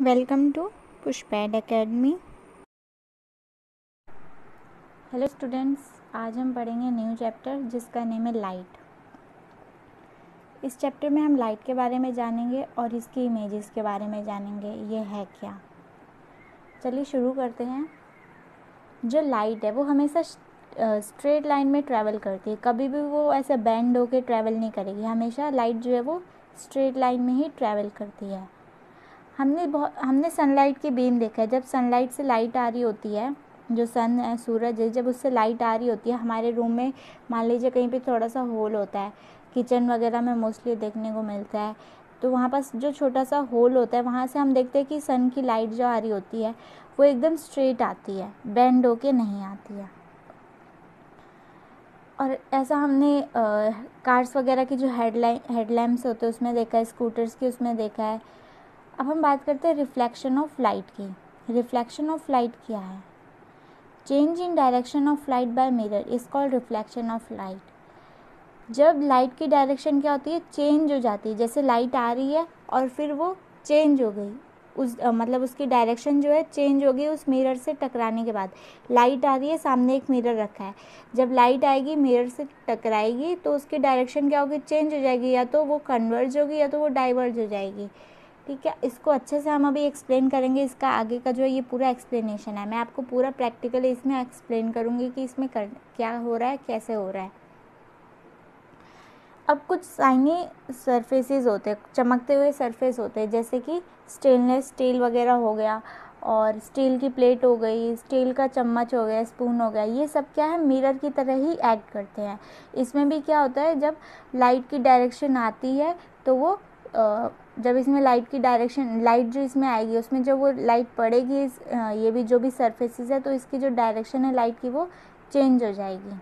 Welcome to पुष्पैड academy. Hello students, आज हम पढ़ेंगे न्यू चैप्टर जिसका नेम है लाइट। इस चैप्टर में हम लाइट के बारे में जानेंगे और इसकी इमेजेस के बारे में जानेंगे, ये है क्या। चलिए शुरू करते हैं। जो लाइट है वो हमेशा स्ट्रेट लाइन में ट्रैवल करती है, कभी भी वो ऐसे बेंड होके ट्रैवल नहीं करेगी। हमेशा लाइट जो है वो स्ट्रेट लाइन में ही ट्रैवल करती है। हमने सनलाइट की बीम देखा है। जब सनलाइट से लाइट आ रही होती है, जो सन है, सूरज है, जब उससे लाइट आ रही होती है हमारे रूम में, मान लीजिए कहीं पे थोड़ा सा होल होता है, किचन वगैरह में मोस्टली देखने को मिलता है, तो वहाँ पास जो छोटा सा होल होता है वहाँ से हम देखते हैं कि सन की लाइट जो आ रही होती है वो एकदम स्ट्रेट आती है, बेंड होके नहीं आती है। और ऐसा हमने कार्स वगैरह की जो हेडलैम्प्स होते हैं उसमें देखा है, स्कूटर्स की उसमें देखा है। अब हम बात करते हैं रिफ्लेक्शन ऑफ लाइट की। रिफ्लेक्शन ऑफ लाइट क्या है? Change in direction of light by mirror is called reflection of light. जब लाइट की डायरेक्शन क्या होती है, चेंज हो जाती है। जैसे लाइट आ रही है और फिर वो चेंज हो गई, मतलब उसकी डायरेक्शन जो है चेंज हो गई उस मिरर से टकराने के बाद। लाइट आ रही है, सामने एक मिरर रखा है, जब लाइट आएगी मिरर से टकराएगी तो उसकी डायरेक्शन क्या होगी, चेंज हो जाएगी। या तो वो कन्वर्ज होगी या तो वो डाइवर्ज हो जाएगी। ठीक है, इसको अच्छे से हम अभी एक्सप्लेन करेंगे। इसका आगे का जो है ये पूरा एक्सप्लेनेशन है, मैं आपको पूरा प्रैक्टिकली इसमें एक्सप्लेन करूँगी कि इसमें क्या हो रहा है, कैसे हो रहा है। अब कुछ शाइनी सरफेसेस होते हैं, चमकते हुए सरफेस होते हैं, जैसे कि स्टेनलेस स्टील वगैरह हो गया, और स्टील की प्लेट हो गई, स्टील का चम्मच हो गया, स्पून हो गया। ये सब क्या है, मिरर की तरह ही एक्ट करते हैं। इसमें भी क्या होता है, जब लाइट की डायरेक्शन आती है तो वो जब इसमें लाइट की डायरेक्शन, लाइट जो इसमें आएगी उसमें जब वो लाइट पड़ेगी, ये भी जो भी सरफेसेस है, तो इसकी जो डायरेक्शन है लाइट की वो चेंज हो जाएगी।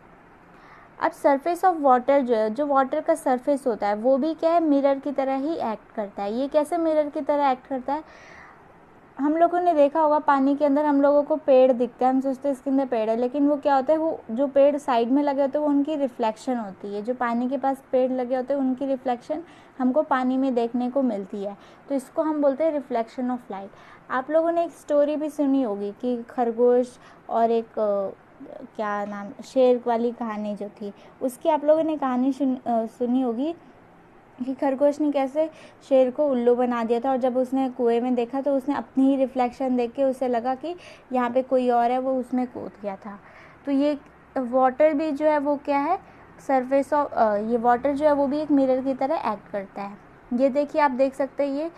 अब सरफेस ऑफ वाटर जो है, जो वाटर का सरफेस होता है वो भी क्या है, मिरर की तरह ही एक्ट करता है। ये कैसे मिरर की तरह एक्ट करता है? हम लोगों ने देखा होगा पानी के अंदर हम लोगों को पेड़ दिखते हैं, हम सोचते हैं इसके अंदर पेड़ है, लेकिन वो क्या होता है, वो जो पेड़ साइड में लगे होते हैं वो उनकी रिफ्लेक्शन होती है। जो पानी के पास पेड़ लगे होते हैं उनकी रिफ्लेक्शन हमको पानी में देखने को मिलती है, तो इसको हम बोलते हैं रिफ्लेक्शन ऑफ लाइट। आप लोगों ने एक स्टोरी भी सुनी होगी कि खरगोश और एक क्या नाम, शेर वाली कहानी जो थी, उसकी आप लोगों ने कहानी सुनी होगी कि खरगोश ने कैसे शेर को उल्लू बना दिया था, और जब उसने कुएं में देखा तो उसने अपनी ही रिफ्लेक्शन देख के उसे लगा कि यहाँ पे कोई और है, वो उसमें कूद गया था। तो ये वाटर भी जो है वो क्या है, सरफेस ऑफ, ये वाटर जो है वो भी एक मिरर की तरह एक्ट करता है। ये देखिए, आप देख सकते हैं ये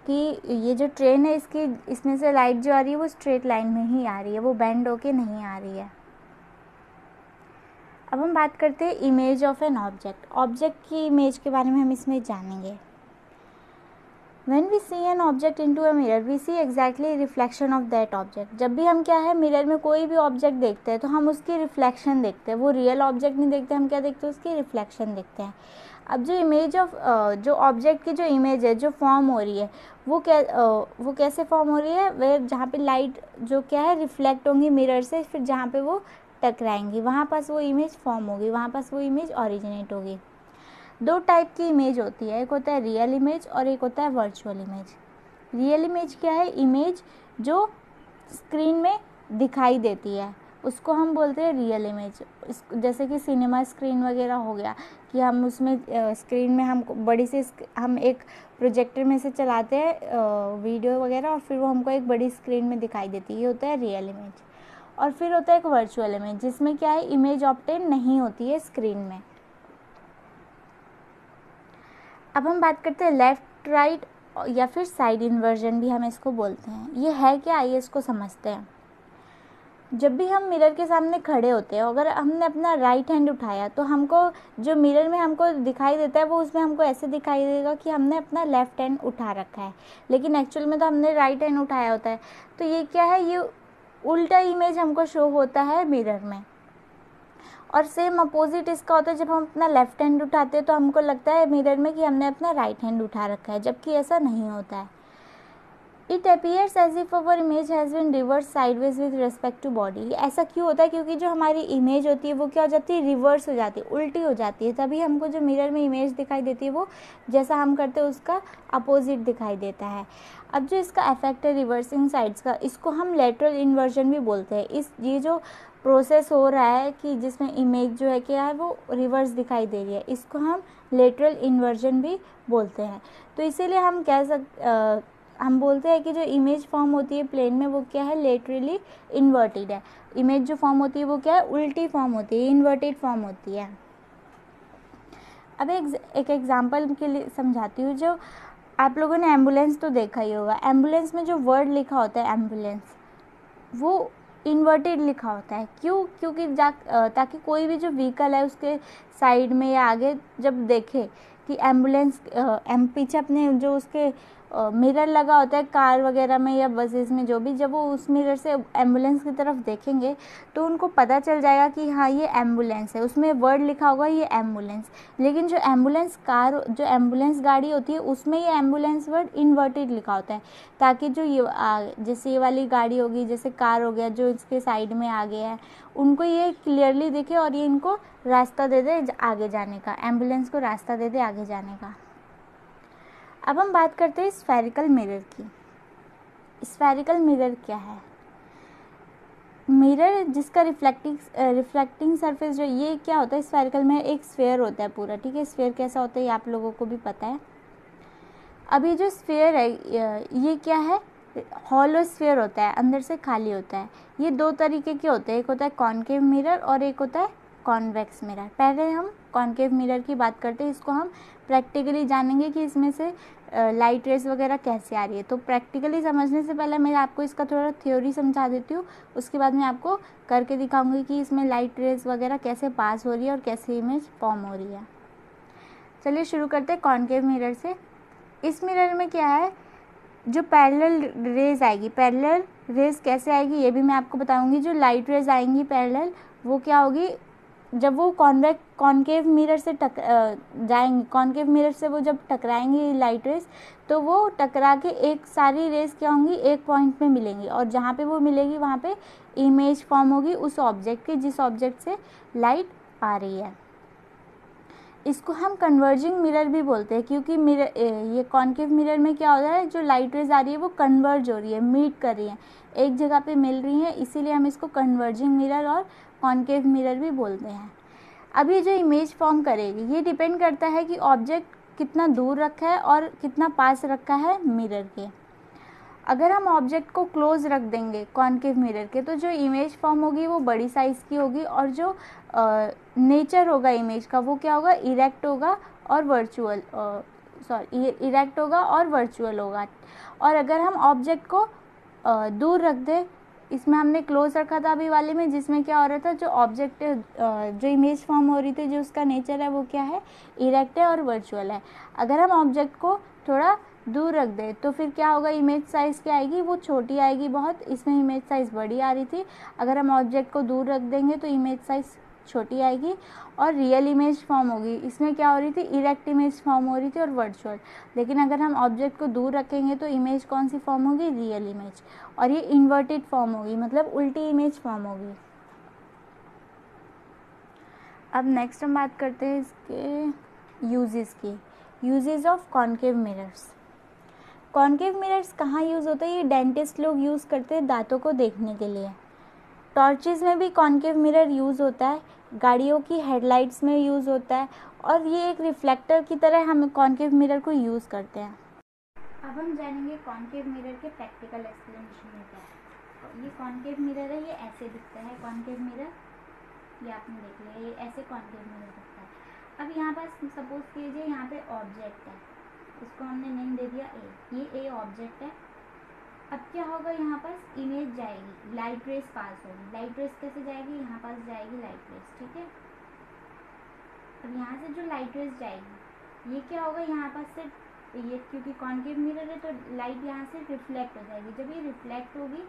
कि ये जो ट्रेन है इसमें से लाइट जो आ रही है वो स्ट्रेट लाइन में ही आ रही है, वो बेंड होके नहीं आ रही है। अब हम बात करते हैं image of an object. Object की इमेज के बारे में हम इसमें जानेंगे। When we see an object into a mirror, we see exactly reflection of that object. जब भी हम क्या है, मिरर में कोई भी ऑब्जेक्ट देखते हैं तो हम उसकी रिफ्लेक्शन देखते हैं, वो रियल ऑब्जेक्ट नहीं देखते, हम क्या देखते हैं, उसकी रिफ्लेक्शन देखते हैं। अब जो इमेज ऑफ, जो ऑब्जेक्ट की जो इमेज है जो फॉर्म हो रही है वो कैसे फॉर्म हो रही है, वे जहाँ पे लाइट जो क्या है रिफ्लेक्ट होंगी मिरर से, फिर जहाँ पे वो टकराएंगी वहाँ पास वो इमेज फॉर्म होगी, वहाँ पास वो इमेज ऑरिजिनेट होगी। दो टाइप की इमेज होती है, एक होता है रियल इमेज और एक होता है वर्चुअल इमेज। रियल इमेज क्या है, इमेज जो स्क्रीन में दिखाई देती है उसको हम बोलते हैं रियल इमेज। जैसे कि सिनेमा स्क्रीन वगैरह हो गया, कि हम उसमें स्क्रीन में हम बड़ी सी हम एक प्रोजेक्टर में से चलाते हैं वीडियो वगैरह, और फिर वो हमको एक बड़ी स्क्रीन में दिखाई देती है, ये होता है रियल इमेज। और फिर होता है एक वर्चुअल इमेज, जिसमें क्या है, इमेज ऑब्टेन नहीं होती है स्क्रीन में। अब हम बात करते हैं लेफ़्ट राइट या फिर साइड इन्वर्जन भी हम इसको बोलते हैं। ये है क्या, आइए इसको समझते हैं। जब भी हम मिरर के सामने खड़े होते हैं, अगर हमने अपना राइट हैंड उठाया तो हमको जो मिरर में हमको दिखाई देता है वो उसमें हमको ऐसे दिखाई देगा कि हमने अपना लेफ़्ट हैंड उठा रखा है, लेकिन एक्चुअल में तो हमने राइट हैंड उठाया होता है। तो ये क्या है, ये उल्टा इमेज हमको शो होता है मिरर में। और सेम अपोजिट इसका होता है, जब हम अपना लेफ़्ट हैंड उठाते हैं तो हमको लगता है मिरर में कि हमने अपना राइट हैंड उठा रखा है, जबकि ऐसा नहीं होता है। It appears as if our image has been reverse sideways with respect to body. ऐसा क्यों होता है? क्योंकि जो हमारी इमेज होती है वो क्या हो जाती है, रिवर्स हो जाती है, उल्टी हो जाती है, तभी हमको जो मिरर में इमेज दिखाई देती है वो जैसा हम करते हैं उसका अपोजिट दिखाई देता है। अब जो इसका इफेक्ट है रिवर्सिंग साइड्स का, इसको हम लेटरल इन्वर्जन भी बोलते हैं। ये जो प्रोसेस हो रहा है कि जिसमें इमेज जो है क्या है वो रिवर्स दिखाई दे रही है, इसको हम लेटरल इन्वर्जन भी बोलते हैं। तो इसीलिए हम बोलते हैं कि जो इमेज फॉर्म होती है प्लेन में वो क्या है, लेटरली इन्वर्टेड है। इमेज जो फॉर्म होती है वो क्या है, उल्टी फॉर्म होती है, इन्वर्टेड फॉर्म होती है। अब एक एग्जांपल के लिए समझाती हूँ। जो आप लोगों ने एम्बुलेंस तो देखा ही होगा, एम्बुलेंस में जो वर्ड लिखा होता है एम्बुलेंस, वो इन्वर्टेड लिखा होता है। क्यों? क्योंकि ताकि कोई भी जो व्हीकल है उसके साइड में या आगे जब देखे कि एम्बुलेंस पीछे अपने जो उसके मिरर लगा होता है कार वगैरह में या बसेस में, जो भी, जब वो उस मिरर से एम्बुलेंस की तरफ देखेंगे तो उनको पता चल जाएगा कि हाँ ये एम्बुलेंस है, उसमें वर्ड लिखा होगा ये एम्बुलेंस। लेकिन जो एम्बुलेंस गाड़ी होती है उसमें ये एम्बुलेंस वर्ड इन्वर्टेड लिखा होता है, ताकि जो जैसे ये वाली गाड़ी होगी, जैसे कार हो गया जो इसके साइड में आ गया है, उनको ये क्लियरली दिखे और ये इनको रास्ता दे दे आगे जाने का, एम्बुलेंस को रास्ता दे दे आगे जाने का। अब हम बात करते हैं स्फेरिकल मिरर की। स्फेरिकल मिरर क्या है? मिरर जिसका रिफ्लेक्टिंग सरफेस जो, ये क्या होता है स्फेरिकल में, एक स्फेयर होता है पूरा, ठीक है। स्फेयर कैसा होता है ये आप लोगों को भी पता है। अब ये जो स्फेयर है ये क्या है, हॉलो स्फेयर होता है, अंदर से खाली होता है। ये दो तरीके के होते हैं, एक होता है कॉनकेव मिरर और एक होता है कॉन्वेक्स मिरर। पहले हम कॉनकेव मिरर की बात करते हैं, इसको हम प्रैक्टिकली जानेंगे कि इसमें से लाइट रेस वगैरह कैसे आ रही है। तो प्रैक्टिकली समझने से पहले मैं आपको इसका थोड़ा थ्योरी समझा देती हूँ, उसके बाद मैं आपको करके दिखाऊंगी कि इसमें लाइट रेस वगैरह कैसे पास हो रही है और कैसे इमेज फॉर्म हो रही है। चलिए शुरू करते हैं कॉनकेव मिरर से। इस मिरर में क्या है, जो पैरेलल रेज आएगी, पैरेलल रेज कैसे आएगी ये भी मैं आपको बताऊंगी। जो लाइट रेज आएंगी पैरेलल, वो क्या होगी, जब वो कॉनकेव मिरर से जाएंगी, कॉनकेव मिरर से वो जब टकराएंगी लाइट रेज, तो वो टकरा के एक सारी रेज क्या होंगी, एक पॉइंट में मिलेंगी, और जहाँ पे वो मिलेगी वहाँ पे इमेज फॉर्म होगी उस ऑब्जेक्ट की जिस ऑब्जेक्ट से लाइट आ रही है। इसको हम कन्वर्जिंग मिरर भी बोलते हैं, क्योंकि ये कॉनकेव मिरर में क्या होता है, जो लाइट रेज आ रही है वो कन्वर्ज हो रही है, मीट कर रही है, एक जगह पे मिल रही है, इसीलिए हम इसको कन्वर्जिंग मिरर और कॉनकेव मिरर भी बोलते हैं। अब ये जो इमेज फॉर्म करेगी ये डिपेंड करता है कि ऑब्जेक्ट कितना दूर रखा है और कितना पास रखा है मिरर के। अगर हम ऑब्जेक्ट को क्लोज रख देंगे कॉनकेव मिरर के, तो जो इमेज फॉर्म होगी वो बड़ी साइज़ की होगी, और जो नेचर होगा इमेज का वो क्या होगा, इरेक्ट होगा और वर्चुअल होगा। और अगर हम ऑब्जेक्ट को दूर रख दें, इसमें हमने क्लोज रखा था अभी वाले में, जिसमें क्या हो रहा था, जो ऑब्जेक्ट जो इमेज फॉर्म हो रही थी जो उसका नेचर है वो क्या है, इरेक्ट है और वर्चुअल है। अगर हम ऑब्जेक्ट को थोड़ा दूर रख दे तो फिर क्या होगा, इमेज साइज़ क्या आएगी, वो छोटी आएगी बहुत, इसमें इमेज साइज़ बड़ी आ रही थी। अगर हम ऑब्जेक्ट को दूर रख देंगे तो इमेज साइज़ छोटी आएगी और रियल इमेज फॉर्म होगी, इसमें क्या हो रही थी, इरेक्ट इमेज फॉर्म हो रही थी और वर्चुअल। लेकिन अगर हम ऑब्जेक्ट को दूर रखेंगे तो इमेज कौन सी फॉर्म होगी, रियल इमेज, और ये इन्वर्टेड फॉर्म होगी, मतलब उल्टी इमेज फॉर्म होगी। अब नेक्स्ट हम बात करते हैं इसके यूजेस की, uses of concave mirrors. Concave mirrors कहाँ यूज़ होते हैं, ये डेंटिस्ट लोग यूज़ करते हैं दांतों को देखने के लिए। टॉर्चेस में भी कॉनकेव मिरर यूज़ होता है, गाड़ियों की हेडलाइट्स में यूज़ होता है, और ये एक रिफ्लेक्टर की तरह हम कॉनकेव मिरर को यूज़ करते हैं। अब हम जानेंगे कॉनकेव मिरर के प्रैक्टिकल एक्सप्लेनेशन में क्या है। ये कॉनकेव मिरर है, ये ऐसे दिखता है कॉनकेव मिरर, ये आपने देख लिया, ये ऐसे कॉनकेव मिरर दिखता है। अब यहाँ पर सपोज कीजिए यहाँ पे ऑब्जेक्ट है, इसको हमने नेम दे दिया ए, ये ए ऑब्जेक्ट है। अब क्या होगा, यहाँ पर इमेज जाएगी, लाइट रेस पास होगी। लाइट रेस कैसे जाएगी, यहाँ पास जाएगी लाइट रेस, ठीक है। अब यहाँ से जो लाइट रेस जाएगी ये क्या होगा, यहाँ पास से ये, क्योंकि कॉनकेव मिरर है तो लाइट यहाँ से रिफ्लेक्ट हो जाएगी। जब ये रिफ्लेक्ट होगी,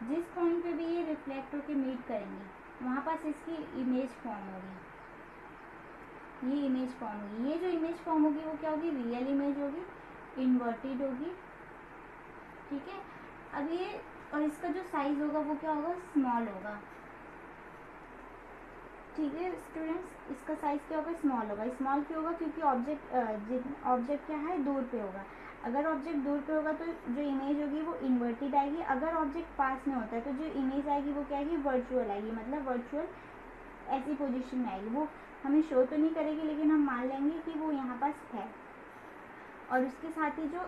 जिस पॉइंट पे भी ये रिफ्लेक्ट होकर मीट करेंगे वहाँ पास इसकी इमेज फॉर्म होगी, ये इमेज फॉर्म होगी। ये जो इमेज फॉर्म होगी वो क्या होगी, रियल इमेज होगी, इन्वर्टेड होगी, ठीक है। अब ये और इसका जो साइज होगा वो क्या होगा, स्मॉल होगा। ठीक है स्टूडेंट्स, इसका साइज क्या होगा, स्मॉल होगा। स्मॉल क्यों होगा, क्योंकि ऑब्जेक्ट क्या है, दूर पे होगा। अगर ऑब्जेक्ट दूर पे होगा तो जो इमेज होगी वो इन्वर्टेड आएगी। अगर ऑब्जेक्ट पास में होता है तो जो इमेज आएगी वो क्या आएगी, वर्चुअल आएगी, मतलब वर्चुअल ऐसी पोजीशन में आएगी। वो हमें शो तो नहीं करेगी, लेकिन हम मान लेंगे कि वो यहाँ पास है। और उसके साथ ही जो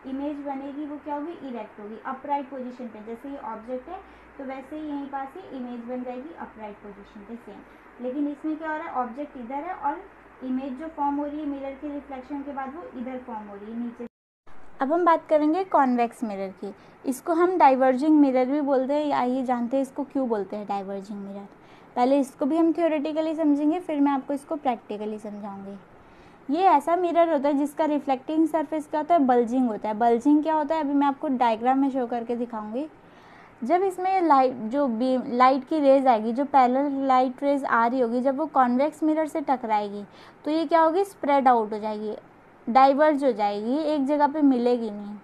इमेज बनेगी वो क्या होगी, इरेक्ट होगी, अपराइट पोजीशन पे। जैसे ये ऑब्जेक्ट है तो वैसे ही यहीं पास ही इमेज बन जाएगी अपराइट पोजीशन पे, सेम। लेकिन इसमें क्या हो रहा है, ऑब्जेक्ट इधर है और इमेज जो फॉर्म हो रही है मिरर के रिफ्लेक्शन के बाद वो इधर फॉर्म हो रही है, नीचे। अब हम बात करेंगे कॉन्वेक्स मिरर की। इसको हम डाइवर्जिंग मिरर भी बोलते हैं। आइए जानते हैं इसको क्यों बोलते हैं डाइवर्जिंग मिरर। पहले इसको भी हम थ्योरेटिकली समझेंगे, फिर मैं आपको इसको प्रैक्टिकली समझाऊंगी। ये ऐसा मिरर होता है जिसका रिफ्लेक्टिंग सरफेस क्या होता है, बल्जिंग होता है। बल्जिंग क्या होता है, अभी मैं आपको डायग्राम में शो करके दिखाऊंगी। जब इसमें लाइट की रेज आएगी, जो पैरेलल लाइट रेज आ रही होगी, जब वो कॉन्वेक्स मिरर से टकराएगी तो ये क्या होगी, स्प्रेड आउट हो जाएगी, डाइवर्ज हो जाएगी, एक जगह पे मिलेगी नहीं।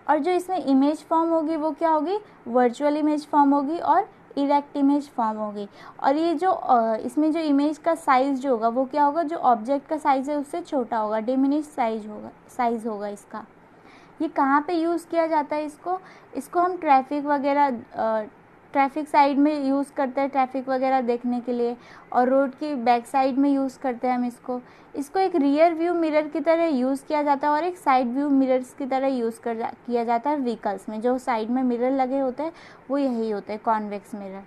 और जो इसमें इमेज फॉर्म होगी वो क्या होगी, वर्चुअल इमेज फॉर्म होगी और इरेक्ट इमेज फॉर्म होगी। और ये जो इसमें जो इमेज का साइज जो होगा वो क्या होगा, जो ऑब्जेक्ट का साइज है उससे छोटा होगा, डिमिनिश साइज होगा इसका। ये कहाँ पे यूज़ किया जाता है इसको हम ट्रैफिक साइड में यूज़ करते हैं, ट्रैफिक वगैरह देखने के लिए। और रोड की बैक साइड में यूज़ करते हैं हम इसको एक रियर व्यू मिरर की तरह यूज़ किया जाता है और एक साइड व्यू मिरर्स की तरह यूज़ किया जाता है व्हीकल्स में। जो साइड में मिरर लगे होते हैं वो यही होते हैं, कॉन्वेक्स मिरर।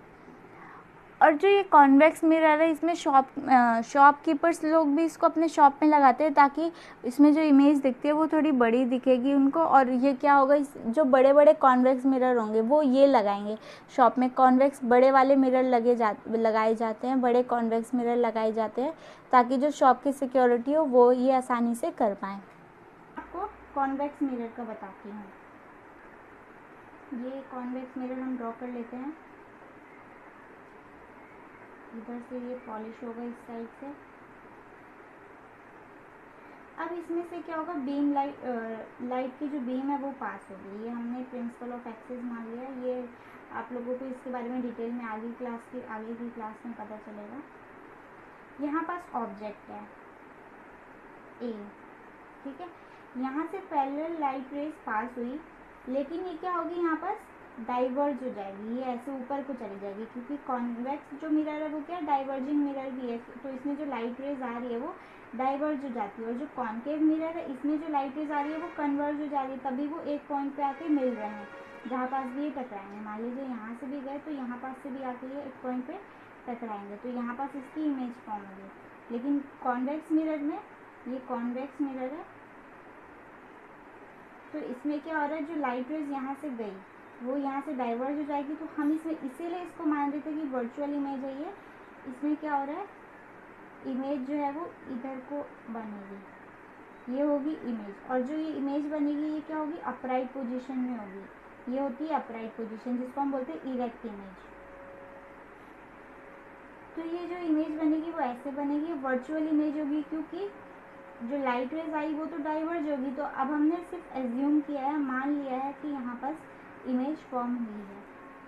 और जो ये कॉन्वेक्स मिरर है, इसमें शॉपकीपर्स लोग भी इसको अपने शॉप में लगाते हैं, ताकि इसमें जो इमेज दिखती है वो थोड़ी बड़ी दिखेगी उनको। और ये क्या होगा, जो बड़े बड़े कॉन्वेक्स मिरर होंगे वो ये लगाएंगे शॉप में। कॉन्वेक्स बड़े वाले मिरर लगाए जाते हैं, बड़े कॉन्वेक्स मिरर लगाए जाते हैं, ताकि जो शॉप की सिक्योरिटी हो वो ये आसानी से कर पाएँ। आपको कॉन्वेक्स मिरर का बताती हूँ। ये कॉन्वेक्स मिरर हम ड्रॉ कर लेते हैं। इधर से ये पॉलिश होगा इस साइड से। अब इसमें से क्या होगा, बीम लाइट की जो बीम है वो पास होगी। ये हमने प्रिंसिपल ऑफ एक्सिस मान लिया। ये आप लोगों को इसके बारे में डिटेल में आगे की क्लास में पता चलेगा। यहाँ पास ऑब्जेक्ट है ए, ठीक है। यहाँ से पैरेलल लाइट रेज पास हुई, लेकिन ये क्या होगी, यहाँ पास डाइवर्ज हो जाएगी, ये ऐसे ऊपर को चली जाएगी, क्योंकि कॉन्वेक्स जो मिरर है वो क्या डाइवर्जिंग मिरर भी है, तो इसमें जो लाइट रेज आ रही है वो डाइवर्ज हो जाती है। और जो कॉन्केव मिरर है इसमें जो लाइट रेज आ रही है वो कन्वर्ज हो जा रही है, तभी वो एक पॉइंट पे आके मिल रहे हैं जहाँ पास भी ये टकराएंगे। मान लीजिए यहाँ से भी गए तो यहाँ पास से भी आके ये एक पॉइंट पे टकराएंगे, तो यहाँ पास इसकी इमेज फॉर्म होगी। लेकिन कॉन्वेक्स मिरर में, ये कॉन्वेक्स मिरर है तो इसमें क्या हो रहा है, जो लाइट रेज यहाँ से गई वो यहाँ से डाइवर्ज हो जाएगी, तो हम इसमें इसीलिए इसको मान रहे थे कि वर्चुअल इमेज है ये। इसमें क्या हो रहा है, इमेज जो है वो इधर को बनेगी, ये होगी इमेज। और जो ये इमेज बनेगी ये क्या होगी, अपराइट पोजीशन में होगी। ये होती है अपराइट पोजीशन, जिसको हम बोलते हैं इरेक्ट इमेज। तो ये जो इमेज बनेगी वो ऐसे बनेगी, वर्चुअल इमेज होगी, क्योंकि जो लाइट रेज आई वो तो डाइवर्ज होगी। तो अब हमने सिर्फ एज्यूम किया है, मान लिया है कि यहाँ पर इमेज फॉर्म हुई है,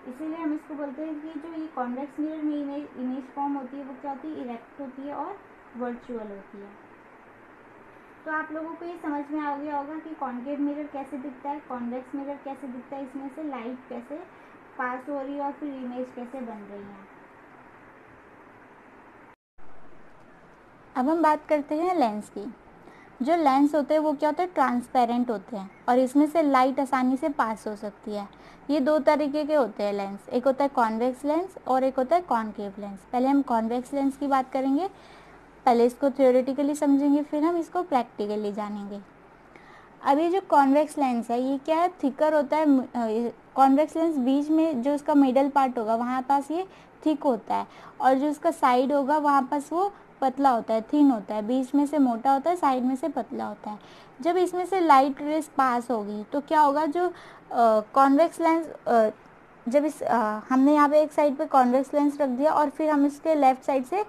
इसीलिए हम इसको बोलते हैं कि जो ये कॉन्वेक्स मिरर में इमेज फॉर्म होती है वो क्या होती है, इरेक्ट होती है और वर्चुअल होती है। तो आप लोगों को ये समझ में आ गया होगा कि कॉन्केव मिरर कैसे दिखता है, कॉन्वेक्स मिरर कैसे दिखता है, इसमें से लाइट कैसे पास हो रही है और फिर इमेज कैसे बन रही है। अब हम बात करते हैं लेंस की। जो लेंस होते हैं वो क्या होते हैं, ट्रांसपेरेंट होते हैं और इसमें से लाइट आसानी से पास हो सकती है। ये दो तरीके के होते हैं लेंस, एक होता है कॉन्वेक्स लेंस और एक होता है कॉनकेव लेंस। पहले हम कॉन्वेक्स लेंस की बात करेंगे, पहले इसको थ्योरेटिकली समझेंगे, फिर हम इसको प्रैक्टिकली जानेंगे। अब ये जो कॉन्वेक्स लेंस है ये क्या है, थिकर होता है। कॉन्वेक्स लेंस बीच में जो इसका मिडल पार्ट होगा वहाँ पास ये थिक होता है, और जो इसका साइड होगा वहाँ पास वो पतला होता है, थिन होता है। बीच में से मोटा होता है, साइड में से पतला होता है। जब इसमें से लाइट रेस पास होगी तो क्या होगा, जो कॉन्वेक्स लेंस जब हमने यहाँ पे एक साइड पे कॉन्वेक्स लेंस रख दिया और फिर हम इसके लेफ्ट साइड से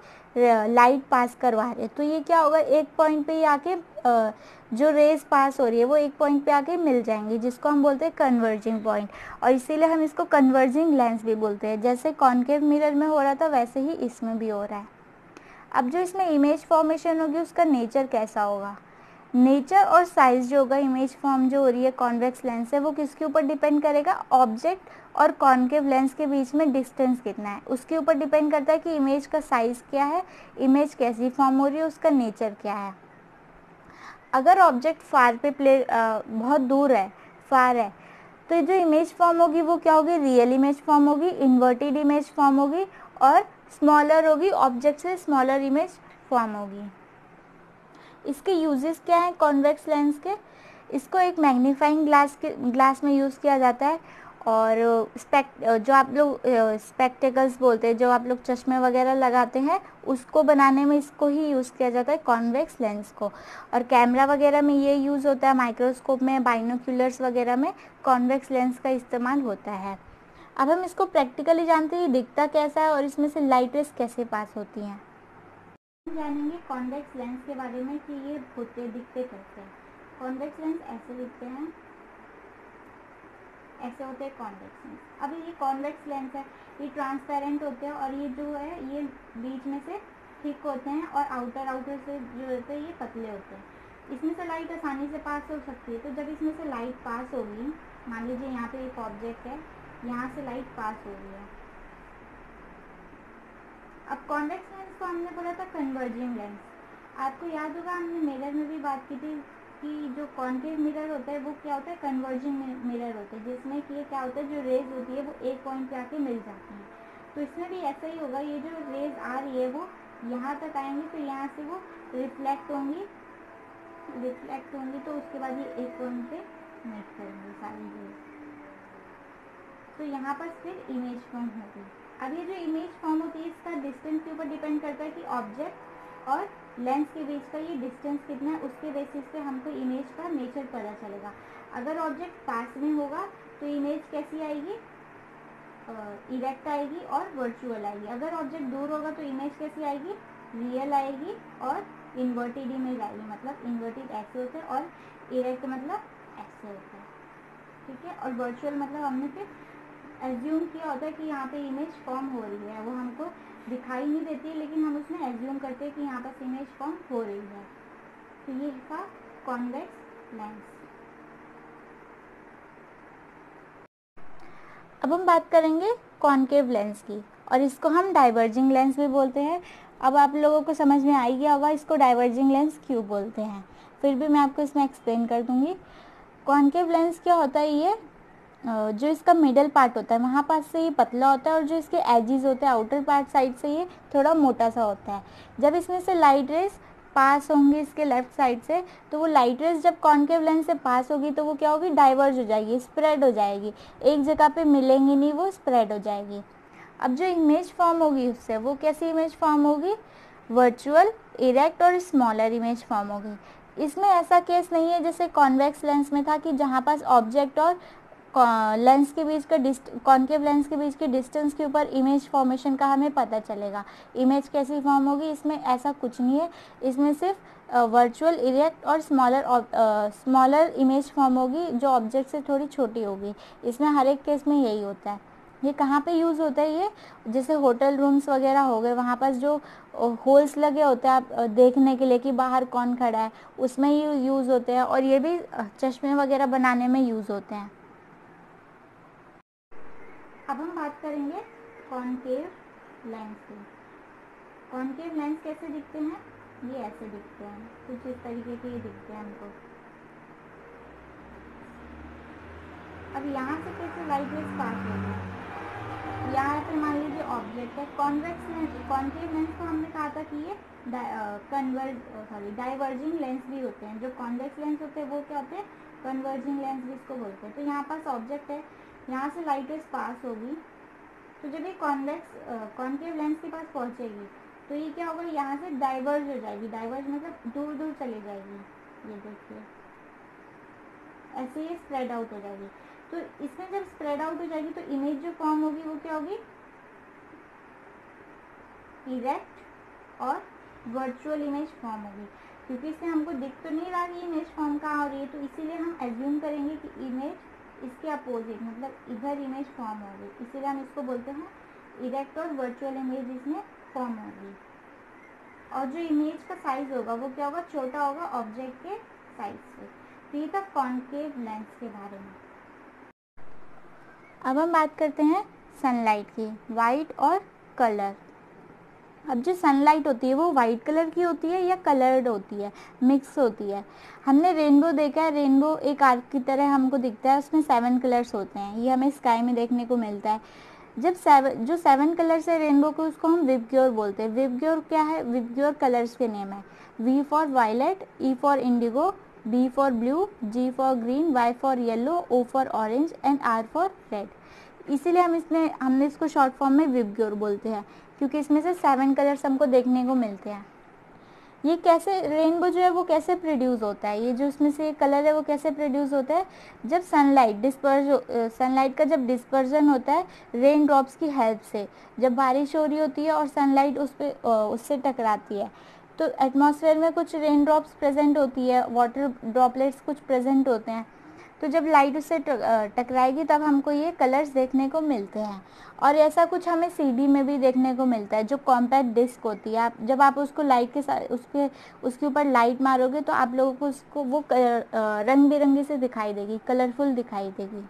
लाइट पास करवा रहे, तो ये क्या होगा, एक पॉइंट पे ये आके जो रेज पास हो रही है वो एक पॉइंट पे आके मिल जाएंगी, जिसको हम बोलते हैं कन्वर्जिंग पॉइंट, और इसीलिए हम इसको कन्वर्जिंग लेंस भी बोलते हैं। जैसे कॉन्केव मिरर में हो रहा था वैसे ही इसमें भी हो रहा है। अब जो इसमें इमेज फॉर्मेशन होगी उसका नेचर कैसा होगा, नेचर और साइज जो होगा, इमेज फॉर्म जो हो रही है कॉन्वेक्स लेंस है, वो किसके ऊपर डिपेंड करेगा, ऑब्जेक्ट और कॉन्केव लेंस के बीच में डिस्टेंस कितना है उसके ऊपर डिपेंड करता है कि इमेज का साइज क्या है, इमेज कैसी फॉर्म हो रही है, उसका नेचर क्या है। अगर ऑब्जेक्ट फार पे बहुत दूर है, फार है, तो जो इमेज फॉर्म होगी वो क्या होगी, रियल इमेज फॉर्म होगी, इन्वर्टेड इमेज फॉर्म होगी, और स्मॉलर होगी, ऑब्जेक्ट से स्मॉलर इमेज फॉर्म होगी। इसके यूजेस क्या हैं कॉन्वेक्स लेंस के, इसको एक मैग्नीफाइंग ग्लास में यूज़ किया जाता है, और जो आप लोग स्पेक्टेकल्स बोलते हैं, जो आप लोग चश्मे वगैरह लगाते हैं, उसको बनाने में इसको ही यूज़ किया जाता है कॉन्वेक्स लेंस को। और कैमरा वगैरह में ये यूज़ होता है, माइक्रोस्कोप में, बाइनोक्यूलर्स वगैरह में कॉन्वेक्स लेंस का इस्तेमाल होता है। अब हम इसको प्रैक्टिकली जानते हैं दिखता कैसा है और इसमें से लाइट रेस कैसे पास होती हैं। जानेंगे कॉन्वेक्स लेंस के बारे में कि ये दिखते कैसे हैं। कॉन्वेक्स लेंस ऐसे दिखते हैं, ऐसे होते हैं कॉन्वेक्स लेंस। अब ये कॉन्वेक्स लेंस है, ये ट्रांसपेरेंट होते हैं, और ये जो है ये बीच में से थिक होते हैं, और आउटर से जो होते हैं ये पतले होते हैं। इसमें से लाइट आसानी से पास हो सकती है। तो जब इसमें से लाइट पास होगी, मान लीजिए यहाँ पे एक ऑब्जेक्ट है, यहाँ से लाइट पास हो रही है। अब कॉन्वेक्स लेंस को हमने बोला था कन्वर्जिंग लेंस। आपको याद होगा हमने मिरर में भी बात की थी कि जो कॉन्केव मिरर होता है वो क्या होता है, कन्वर्जिंग मिरर होता है, जिसमें कि क्या होता है, जो रेज होती है वो एक पॉइंट पे आके मिल जाती है। तो इसमें भी ऐसा ही होगा, ये जो रेज आ रही है वो यहाँ तक आएंगी, तो यहाँ से वो रिफ्लेक्ट होंगी, तो उसके बाद ये एक पॉइंट पे मीट करेंगे सारी रेज, तो यहाँ पर फिर इमेज फॉर्म होगी। अब ये जो इमेज फॉर्म होती है इसका डिस्टेंस के ऊपर डिपेंड करता है कि ऑब्जेक्ट और लेंस के बीच का ये डिस्टेंस कितना है, उसके बेसिस पे हमको इमेज का नेचर पता चलेगा। अगर ऑब्जेक्ट पास में होगा तो इमेज कैसी आएगी, इरेक्ट आएगी और वर्चुअल आएगी। अगर ऑब्जेक्ट दूर होगा तो इमेज कैसी आएगी, रियल आएगी और इन्वर्टेड इमेज आएगी। मतलब इन्वर्टेड ऐसे होता है और इरेक्ट मतलब ऐसे होता है, ठीक है। और वर्चुअल मतलब हमने फिर एज्यूम किया होता है कि यहाँ पे इमेज फॉर्म हो रही है, वो हमको दिखाई नहीं देती है लेकिन हम उसमें एज्यूम करते हैं कि यहाँ पर इमेज फॉर्म हो रही है। तो ये था कॉन्वेक्स लेंस। अब हम बात करेंगे कॉन्केव लेंस की, और इसको हम डाइवर्जिंग लेंस भी बोलते हैं। अब आप लोगों को समझ में आ गया होगा इसको डाइवर्जिंग लेंस क्यों बोलते हैं, फिर भी मैं आपको इसमें एक्सप्लेन कर दूंगी। कॉन्केव लेंस क्या होता है, ये जो इसका मिडल पार्ट होता है वहाँ पास से ये पतला होता है, और जो इसके एजेस होते हैं आउटर पार्ट साइड से ये थोड़ा मोटा सा होता है। जब इसमें से लाइट रेज पास होंगी इसके लेफ्ट साइड से, तो वो लाइट रेज जब कॉन्केव लेंस से पास होगी तो वो क्या होगी, डाइवर्ज हो जाएगी, स्प्रेड हो जाएगी, एक जगह पे मिलेंगी नहीं, वो स्प्रेड हो जाएगी। अब जो इमेज फॉर्म होगी उससे, वो कैसी इमेज फॉर्म होगी, वर्चुअल, इरेक्ट और स्मॉलर इमेज फॉर्म होगी। इसमें ऐसा केस नहीं है जैसे कॉन्वेक्स लेंस में था कि जहाँ पास ऑब्जेक्ट और लेंस के बीच का कॉन्केव लेंस के बीच के डिस्टेंस के ऊपर इमेज फॉर्मेशन का हमें पता चलेगा, इमेज कैसी फॉर्म होगी। इसमें ऐसा कुछ नहीं है, इसमें सिर्फ वर्चुअल, इरेक्ट और स्मॉलर इमेज फॉर्म होगी जो ऑब्जेक्ट से थोड़ी छोटी होगी। इसमें हर एक केस में यही होता है। ये कहाँ पे यूज़ होता है, ये जैसे होटल रूम्स वगैरह हो गए, वहाँ पास जो होल्स लगे होते हैं आप देखने के लिए कि बाहर कौन खड़ा है, उसमें ये यूज़ होते हैं, और ये भी चश्मे वगैरह बनाने में यूज़ होते हैं। अब हम बात करेंगे कॉन्केव लेंस की। कॉन्केव लेंस कैसे दिखते हैं, ये ऐसे दिखते हैं, कुछ इस तरीके के ये दिखते हैं हमको। अब यहाँ से कैसे लाइट रेज पास होगी, यहाँ पे मान लीजिए ऑब्जेक्ट है, कॉन्वेक्स लेंस, कॉन्केव लेंस को हमने कहा था कि ये डाइवर्जिंग लेंस भी होते हैं। जो कॉन्वेक्स लेंस होते हैं वो क्या होते हैं, कन्वर्जिंग लेंस भी इसको बोलते हैं। तो यहाँ पास ऑब्जेक्ट है, यहाँ से लाइट रेज पास होगी, तो जब ये कॉन्केव लेंस के पास पहुँचेगी तो ये क्या होगा, यहाँ से डाइवर्ज हो जाएगी, डाइवर्ज मतलब दूर दूर चली जाएगी, ये देखिए ऐसे ही स्प्रेड आउट हो जाएगी। तो इसमें जब स्प्रेड आउट हो जाएगी तो इमेज जो फॉर्म होगी वो क्या होगी, इरेक्ट और वर्चुअल इमेज फॉर्म होगी। क्योंकि इससे हमको दिख तो नहीं रहा कि इमेज फॉर्म कहाँ हो रही है, तो इसीलिए हम एज्यूम करेंगे कि इमेज इसके अपोजिट मतलब इधर इमेज फॉर्म हो रही, इसीलिए हम इसको बोलते हैं इरेक्ट और वर्चुअल इमेज इसमें फॉर्म हो रही। और जो इमेज का साइज होगा वो क्या होगा, छोटा होगा ऑब्जेक्ट के साइज से। तो ये था कॉन्केव लेंस के बारे में। अब हम बात करते हैं सनलाइट की, वाइट और कलर। अब जो सनलाइट होती है वो वाइट कलर की होती है या कलर्ड होती है, मिक्स होती है। हमने रेनबो देखा है, रेनबो एक आर्क की तरह हमको दिखता है, उसमें 7 कलर्स होते हैं, ये हमें स्काई में देखने को मिलता है। जब जो 7 कलर्स है रेनबो को, उसको हम विबग्योर बोलते हैं। विबग्योर क्या है, विबग्योर कलर्स के नेम है। V for violet, E for indigo, B for blue, G for green, Y for yellow, O for orange and R for red. इसीलिए हमने इसको शॉर्ट फॉर्म में विबग्योर बोलते हैं, क्योंकि इसमें से 7 कलर्स हमको देखने को मिलते हैं। ये कैसे, रेनबो जो है वो कैसे प्रोड्यूस होता है, ये जो इसमें से कलर है वो कैसे प्रोड्यूस होता है, जब सनलाइट का जब डिस्पर्जन होता है रेन ड्रॉप्स की हेल्प से। जब बारिश हो रही होती है और सनलाइट उससे टकराती है, तो एटमॉस्फेयर में कुछ रेन ड्रॉप्स प्रेजेंट होती है, वाटर ड्रॉपलेट्स कुछ प्रेजेंट होते हैं। तो जब लाइट उससे टकराएगी तब हमको ये कलर्स देखने को मिलते हैं। और ऐसा कुछ हमें सीडी में भी देखने को मिलता है, जो कॉम्पैक्ट डिस्क होती है। जब आप उसको लाइट के साथ उसके ऊपर लाइट मारोगे तो आप लोगों को उसको वो रंग बिरंगी से दिखाई देगी, कलरफुल दिखाई देगी।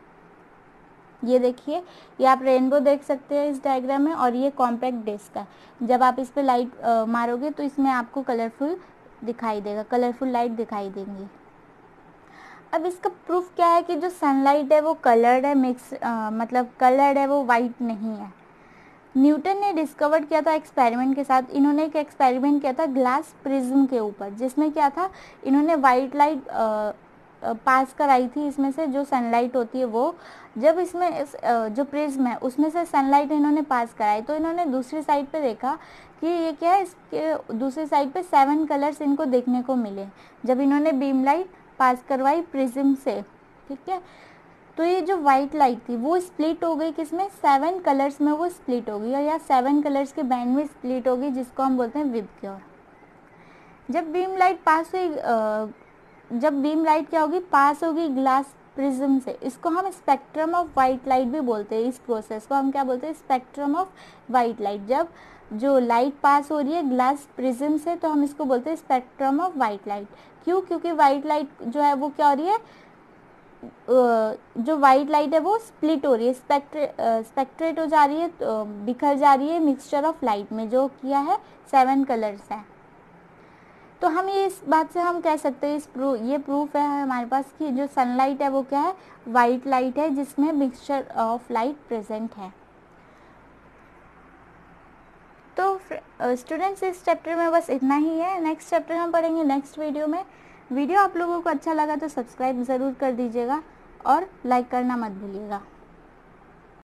ये देखिए, ये आप रेनबो देख सकते हैं इस डायग्राम में, और ये कॉम्पैक्ट डिस्क है। जब आप इस पर लाइट मारोगे तो इसमें आपको कलरफुल दिखाई देगा, कलरफुल लाइट दिखाई देंगी। अब इसका प्रूफ क्या है कि जो सनलाइट है वो कलर्ड है, मतलब कलर्ड है, वो वाइट नहीं है। न्यूटन ने डिस्कवर किया था एक्सपेरिमेंट के साथ। इन्होंने एक एक्सपेरिमेंट किया था ग्लास प्रिज्म के ऊपर, जिसमें क्या था, इन्होंने वाइट लाइट पास कराई थी इसमें से, जो सनलाइट होती है वो। जब इसमें जो प्रिज्म है उसमें से सनलाइट इन्होंने पास कराई, तो इन्होंने दूसरी साइड पे देखा कि ये क्या है, इसके दूसरी साइड पे 7 कलर्स इनको देखने को मिले जब इन्होंने बीम लाइट पास करवाई प्रिज्म से। ठीक है, तो ये जो वाइट लाइट थी वो स्प्लिट हो गई, किसमें, 7 कलर्स में वो स्प्लिट हो गई, और या 7 कलर्स के बैंड में स्प्लिट हो गई, जिसको हम बोलते हैं विबग्योर। जब बीम लाइट क्या होगी, पास होगी ग्लास प्रिज्म से, इसको हम स्पेक्ट्रम ऑफ वाइट लाइट भी बोलते हैं। इस प्रोसेस को हम क्या बोलते हैं, स्पेक्ट्रम ऑफ वाइट लाइट। जब जो लाइट पास हो रही है ग्लास प्रिज्म से, तो हम इसको बोलते हैं स्पेक्ट्रम ऑफ वाइट लाइट। क्यों, क्योंकि वाइट लाइट जो है वो क्या हो रही है, जो वाइट लाइट है वो स्प्लिट हो रही है, स्पेक्ट्रेट हो जा रही है, तो बिखर जा रही है मिक्सचर ऑफ लाइट में, जो किया है 7 कलर्स है। तो हम ये इस बात से हम कह सकते हैं, ये प्रूफ है हमारे पास कि जो सनलाइट है वो क्या है, वाइट लाइट है, जिसमें मिक्सचर ऑफ लाइट प्रेजेंट है। तो स्टूडेंट्स, इस चैप्टर में बस इतना ही है। नेक्स्ट चैप्टर हम पढ़ेंगे नेक्स्ट वीडियो में। वीडियो आप लोगों को अच्छा लगा तो सब्सक्राइब ज़रूर कर दीजिएगा और लाइक करना मत भूलिएगा।